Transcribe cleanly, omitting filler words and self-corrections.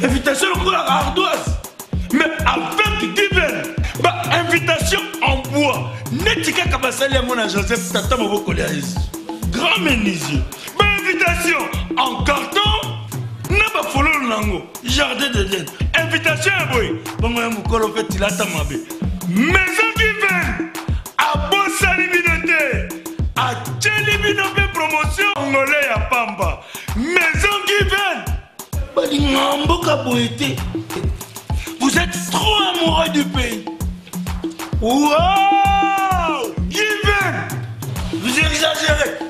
Invitation à la ardoise. Mais avec Given, invitation en bois. Netika Kabasali à mon Joseph Tata Moboko grand menuisier. Invitation en carton. N'a pas follow nango. Jardin de dette. Invitation à boy. Bon, moi, mon colo fait il a ta mabé. Maison Given. À Bossa Libinoté. À Tchelibinoté promotion. Angolais à Pamba. Maison Given. Vous êtes trop amoureux du pays. Wow! Given! Vous exagérez.